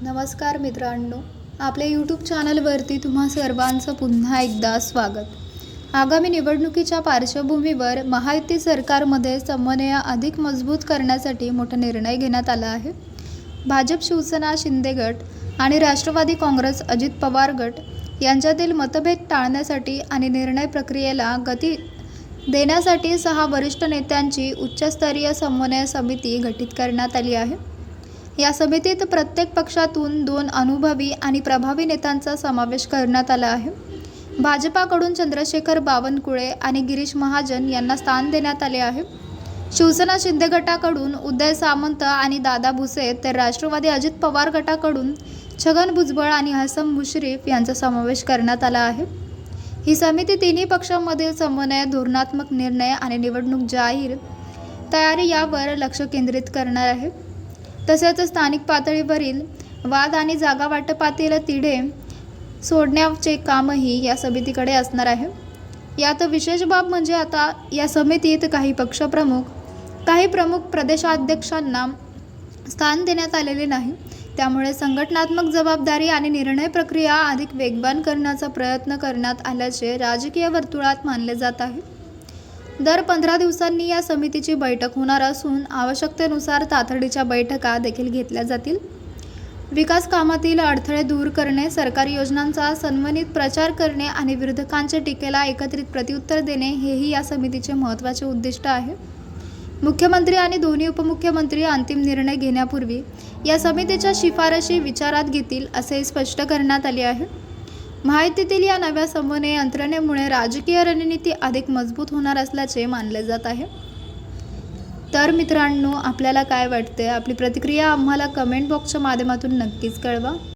नमस्कार मित्रांनो, आपल्या यूट्यूब चॅनलवरती तुम्हा सर्वांचं पुन्हा एकदा स्वागत। आगामी निवडणुकीच्या पार्श्वभूमीवर महायुती सरकारमध्ये समन्वय अधिक मजबूत करण्यासाठी मोठा निर्णय घेण्यात आला आहे। भाजप, शिवसेना, शिंदे गट आणि राष्ट्रवादी काँग्रेस, अजित पवार गट यांच्यातील मतभेद टाळण्यासाठी आणि निर्णय प्रक्रियेला गती देण्यासाठी 6 वरिष्ठ नेत्यांची उच्चस्तरीय समन्वय समिती गठीत करण्यात आली आहे। या समितीत प्रत्येक पक्षातून 2 अनुभवी आणि प्रभावी नेत्यांचा समावेश करण्यात आला आहे। भाजपाकडून चंद्रशेखर बावनकुळे आणि गिरीश महाजन यांना स्थान देण्यात आले आहे। शिवसेना शिंदे गटाकडून उदय सामंत आणि दादा भुसे, तर राष्ट्रवादी अजित पवार गटाकडून छगन भुजबळ आणि हसन मुश्रीफ यांचा समावेश करण्यात आला आहे। ही समिती तिन्ही पक्षांमधील समन्वय, धोरणात्मक निर्णय आणि निवडणूक जाहीर तयारी यावर लक्ष केंद्रित करणार आहे। तसेच स्थानिक पातळीवरील वाद आणि जागा वाटपातील तिढे सोडण्याचे कामही या समितीकडे असणार आहे। यात विशेष बाब म्हणजे आता या समितीत काही प्रमुख प्रदेशाध्यक्षांना स्थान देण्यात आलेले नाही। त्यामुळे संघटनात्मक जबाबदारी आणि निर्णय प्रक्रिया अधिक वेगवान करण्याचा प्रयत्न करण्यात आल्याचे राजकीय वर्तुळात मानले जात आहे। दर 15 दिवसांनी या समितीची बैठक होणार असून आवश्यकतेनुसार तातडीच्या बैठका देखील घेतल्या जातील। विकास कामातील अडथळे दूर करणे, सरकारी योजनांचा समन्वित प्रचार करणे आणि विरोधकांच्या टीकेला एकत्रित प्रत्युत्तर देणे हेही या समितीचे महत्त्वाचे उद्दिष्ट आहे। मुख्यमंत्री आणि दोन्ही उपमुख्यमंत्री अंतिम निर्णय घेण्यापूर्वी या समितीच्या शिफारशी विचारात घेतील असे स्पष्ट करण्यात आले आहे। महायुतीतील या नव्या समन्वय यंत्रणेमुळे राजकीय रणनीती अधिक मजबूत होणार असल्याचे मानले जात आहे। तर मित्रांनो, आपल्याला काय वाटते? आपली प्रतिक्रिया आम्हाला कमेंट बॉक्सच्या माध्यमातून नक्कीच कळवा।